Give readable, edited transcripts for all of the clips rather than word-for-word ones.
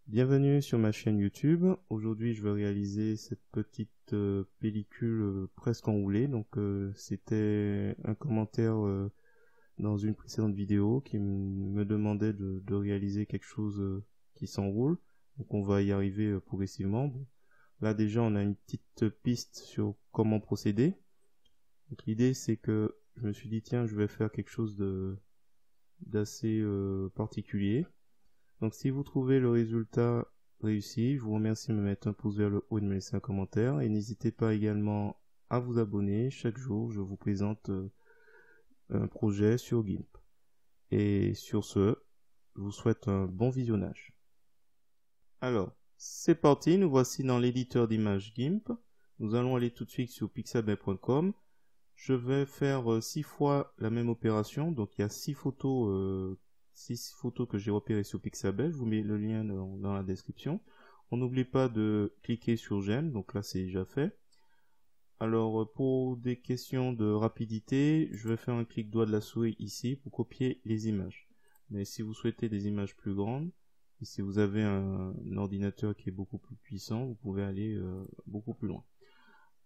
Bienvenue sur ma chaîne YouTube. Aujourd'hui, je vais réaliser cette petite pellicule presque enroulée. Donc, c'était un commentaire dans une précédente vidéo qui me demandait de réaliser quelque chose qui s'enroule. Donc, on va y arriver progressivement. Bon. Là, déjà, on a une petite piste sur comment procéder. Donc, l'idée, c'est que je me suis dit, tiens, je vais faire quelque chose d'assez particulier. Donc si vous trouvez le résultat réussi, je vous remercie de me mettre un pouce vers le haut et de me laisser un commentaire. Et n'hésitez pas également à vous abonner. Chaque jour, je vous présente un projet sur GIMP. Et sur ce, je vous souhaite un bon visionnage. Alors, c'est parti, nous voici dans l'éditeur d'images GIMP. Nous allons aller tout de suite sur pixabay.com. Je vais faire 6 fois la même opération, donc il y a 6 photos que j'ai repérées sur Pixabay. Je vous mets le lien dans la description. On n'oublie pas de cliquer sur j'aime, donc là c'est déjà fait. Alors pour des questions de rapidité, je vais faire un clic droit de la souris ici pour copier les images. Mais si vous souhaitez des images plus grandes, et si vous avez un ordinateur qui est beaucoup plus puissant, vous pouvez aller beaucoup plus loin.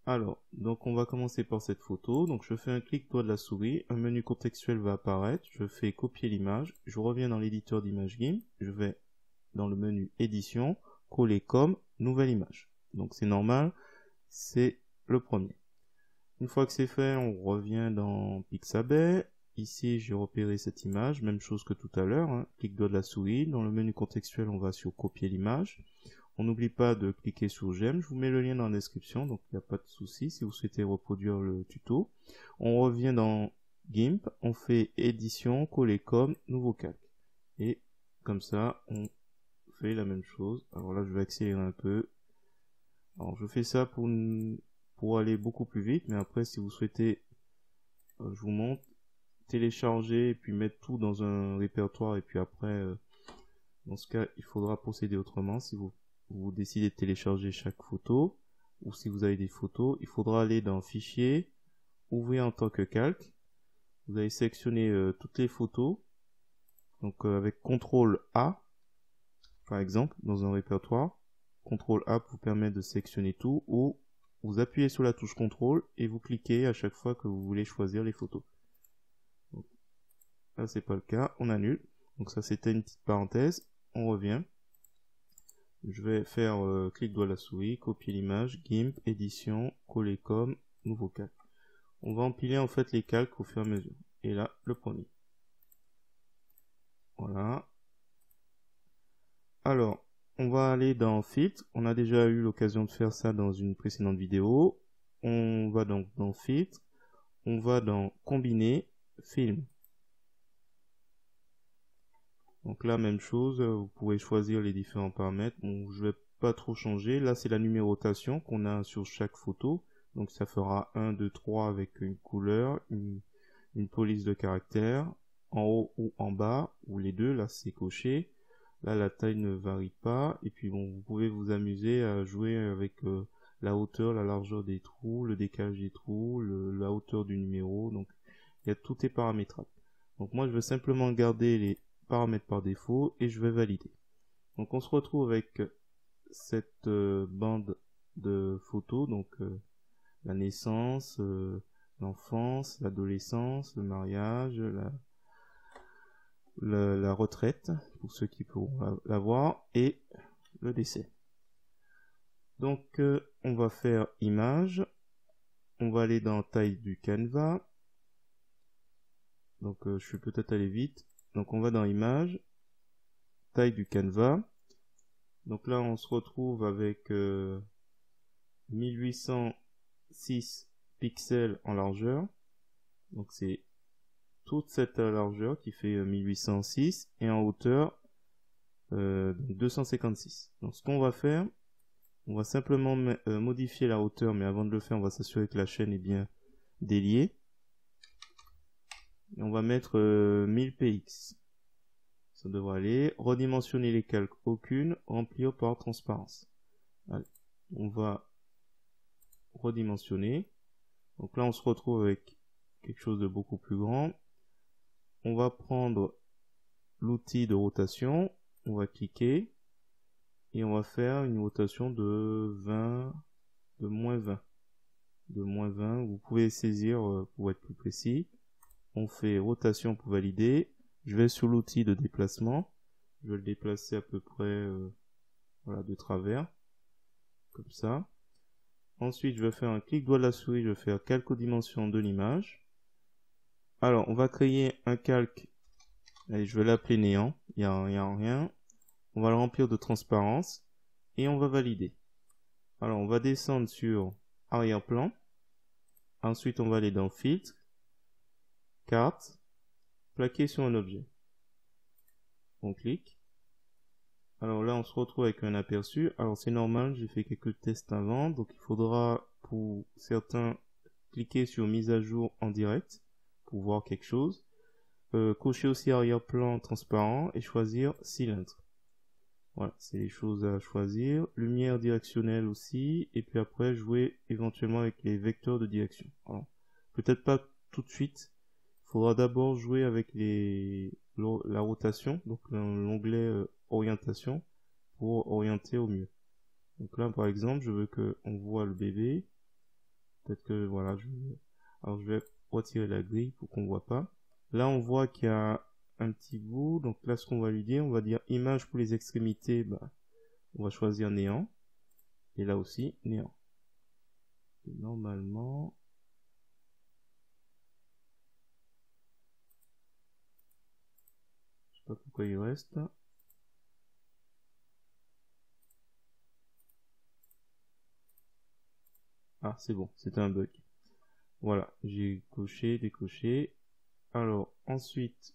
Alors, donc on va commencer par cette photo. Donc je fais un clic droit de la souris, un menu contextuel va apparaître, je fais copier l'image, je reviens dans l'éditeur d'image GIMP, je vais dans le menu édition, coller comme, nouvelle image. Donc c'est normal, c'est le premier. Une fois que c'est fait, on revient dans Pixabay. Ici j'ai repéré cette image, même chose que tout à l'heure, hein. Clic droit de la souris, dans le menu contextuel on va sur copier l'image. On n'oublie pas de cliquer sur j'aime, je vous mets le lien dans la description, donc il n'y a pas de souci si vous souhaitez reproduire le tuto. On revient dans GIMP, on fait édition, coller comme, nouveau calque. Et comme ça, on fait la même chose. Alors là, je vais accélérer un peu. Alors je fais ça pour aller beaucoup plus vite, mais après, si vous souhaitez, je vous montre, télécharger et puis mettre tout dans un répertoire, et puis après, dans ce cas, il faudra procéder autrement. Si vous décidez de télécharger chaque photo, ou si vous avez des photos, il faudra aller dans Fichier, Ouvrir en tant que calque. Vous allez sélectionner toutes les photos, donc avec CTRL A, par exemple, dans un répertoire. CTRL A vous permet de sélectionner tout, ou vous appuyez sur la touche CTRL et vous cliquez à chaque fois que vous voulez choisir les photos. Donc, là, c'est pas le cas, on annule. Donc ça, c'était une petite parenthèse. On revient. Je vais faire clic droit de la souris, copier l'image, GIMP, édition, coller comme, nouveau calque. On va empiler en fait les calques au fur et à mesure. Et là, le premier. Voilà. Alors, on va aller dans Filtre. On a déjà eu l'occasion de faire ça dans une précédente vidéo. On va donc dans Filtre. On va dans Combiner, Film. Donc là, même chose, vous pouvez choisir les différents paramètres. Bon, je vais pas trop changer. Là, c'est la numérotation qu'on a sur chaque photo. Donc ça fera 1, 2, 3 avec une couleur, une police de caractère, en haut ou en bas, ou les deux, là c'est coché. Là, la taille ne varie pas. Et puis bon, vous pouvez vous amuser à jouer avec la hauteur, la largeur des trous, le décalage des trous, la hauteur du numéro. Donc, il y a tout est paramétrable. Donc moi, je veux simplement garder les paramètres par défaut et je vais valider. Donc on se retrouve avec cette bande de photos, donc la naissance, l'enfance, l'adolescence, le mariage, la retraite, pour ceux qui pourront l'avoir, et le décès. Donc on va faire image, on va aller dans taille du canevas, donc je suis peut-être allé vite, donc on va dans image, taille du canevas, donc là on se retrouve avec 1806 pixels en largeur, donc c'est toute cette largeur qui fait 1806 et en hauteur 256. Donc ce qu'on va faire, on va simplement modifier la hauteur, mais avant de le faire on va s'assurer que la chaîne est bien déliée. Et on va mettre 1000 px. Ça devrait aller. Redimensionner les calques, aucune. Remplir par transparence. Allez. On va redimensionner. Donc là on se retrouve avec quelque chose de beaucoup plus grand. On va prendre l'outil de rotation, on va cliquer, et on va faire une rotation de 20, de moins 20. De moins 20, vous pouvez saisir pour être plus précis. On fait rotation pour valider. Je vais sur l'outil de déplacement. Je vais le déplacer à peu près voilà, de travers. Comme ça. Ensuite, je vais faire un clic droit de la souris. Je vais faire calque aux dimensions de l'image. Alors, on va créer un calque. Allez, je vais l'appeler néant. Il n'y a rien. On va le remplir de transparence. Et on va valider. Alors, on va descendre sur arrière-plan. Ensuite, on va aller dans filtre, carte, plaquer sur un objet. On clique. Alors là, on se retrouve avec un aperçu. Alors c'est normal, j'ai fait quelques tests avant. Donc il faudra, pour certains, cliquer sur mise à jour en direct pour voir quelque chose. Cocher aussi arrière-plan transparent et choisir cylindre. Voilà, c'est les choses à choisir. Lumière directionnelle aussi. Et puis après, jouer éventuellement avec les vecteurs de direction. Alors, peut-être pas tout de suite. Il faudra d'abord jouer avec la rotation, donc l'onglet orientation, pour orienter au mieux. Donc là, par exemple, je veux qu'on voit le bébé. Peut-être que, voilà, alors je vais retirer la grille pour qu'on voit pas. Là, on voit qu'il y a un petit bout. Donc là, ce qu'on va lui dire, on va dire image pour les extrémités. On va choisir néant. Et là aussi, néant. Et normalement, je sais pas pourquoi il reste. Ah, c'est bon, c'était un bug. Voilà, j'ai coché, décoché. Alors, ensuite,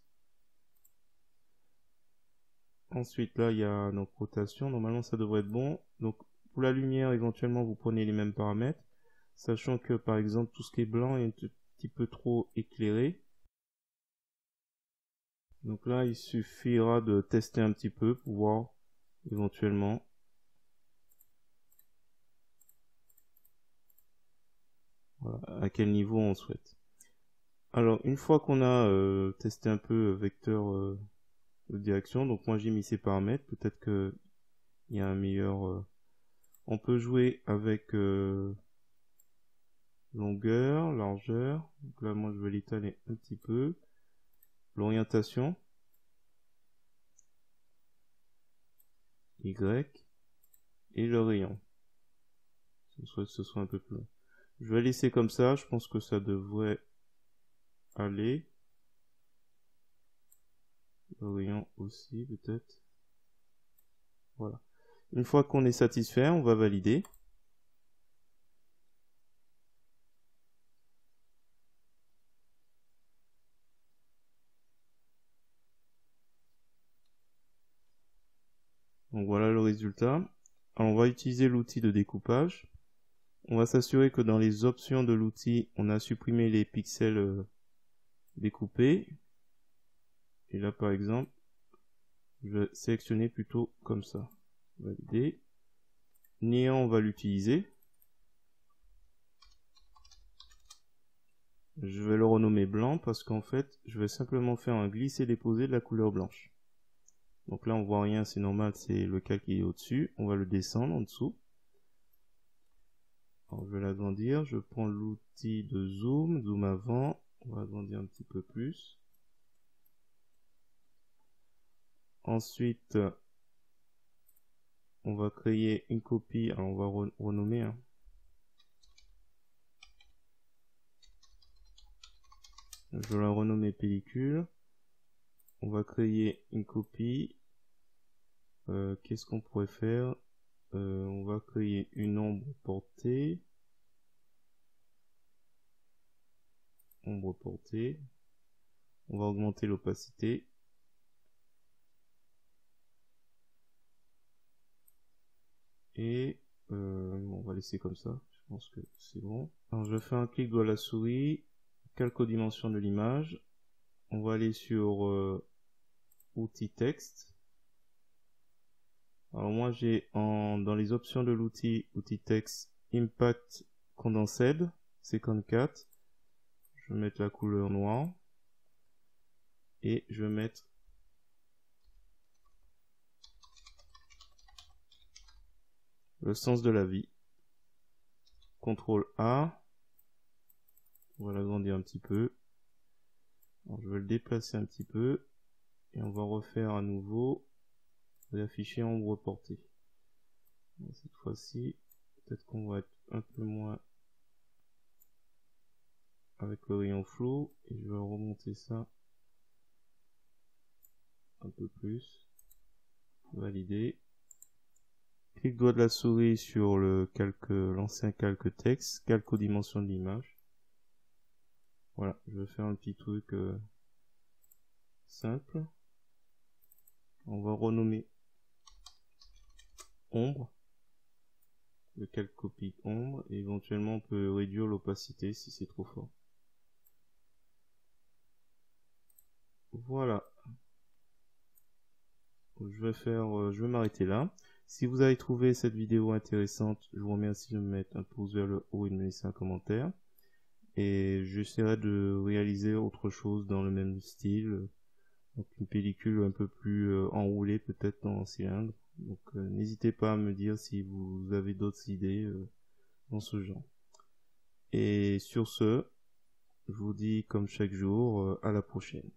là, il y a donc rotation. Normalement, ça devrait être bon. Donc, pour la lumière, éventuellement, vous prenez les mêmes paramètres. Sachant que, par exemple, tout ce qui est blanc est un petit peu trop éclairé. Donc là, il suffira de tester un petit peu pour voir éventuellement. Voilà, à quel niveau on souhaite. Alors, une fois qu'on a testé un peu vecteur de direction, donc moi j'ai mis ces paramètres. Peut-être que il y a un meilleur... on peut jouer avec longueur, largeur. Donc là, moi je vais l'étaler un petit peu. L'orientation. Y. Et le rayon. Ce soit un peu plus long. Je vais laisser comme ça. Je pense que ça devrait aller. Le rayon aussi, peut-être. Voilà. Une fois qu'on est satisfait, on va valider. Donc voilà le résultat. Alors on va utiliser l'outil de découpage. On va s'assurer que dans les options de l'outil, on a supprimé les pixels découpés. Et là par exemple, je vais sélectionner plutôt comme ça. Valider. Néant, on va l'utiliser. Je vais le renommer blanc parce qu'en fait, je vais simplement faire un glisser-déposer de la couleur blanche. Donc là, on voit rien, c'est normal, c'est le calque qui est au-dessus. On va le descendre en dessous. Alors, je vais l'agrandir. Je prends l'outil de zoom, zoom avant. On va agrandir un petit peu plus. Ensuite, on va créer une copie. Alors, on va renommer. Hein. Je vais la renommer pellicule. On va créer une copie. Qu'est-ce qu'on pourrait faire? On va créer une ombre portée. Ombre portée. On va augmenter l'opacité. Et on va laisser comme ça. Je pense que c'est bon. Alors je fais un clic droit à la souris. Calque aux dimensions de l'image. On va aller sur outil texte. Alors moi j'ai dans les options de l'outil texte Impact Condensed 54. Je vais mettre la couleur noire. Et je vais mettre le sens de la vie. CTRL A. On va l'agrandir un petit peu. Alors, je vais le déplacer un petit peu. Et on va refaire à nouveau. Réafficher ombre portée. Cette fois-ci, peut-être qu'on va être un peu moins avec le rayon flou. Et je vais remonter ça un peu plus. Valider. Clic droit de la souris sur le calque, l'ancien calque texte, calque aux dimensions de l'image. Voilà, je vais faire un petit truc simple. On va renommer ombre, le calque copie ombre, et éventuellement on peut réduire l'opacité si c'est trop fort. Voilà. Je vais m'arrêter là. Si vous avez trouvé cette vidéo intéressante, je vous remercie de me mettre un pouce vers le haut et de me laisser un commentaire. Et j'essaierai de réaliser autre chose dans le même style. Donc une pellicule un peu plus enroulée peut-être en cylindre. Donc n'hésitez pas à me dire si vous avez d'autres idées dans ce genre. Et sur ce, je vous dis comme chaque jour, à la prochaine.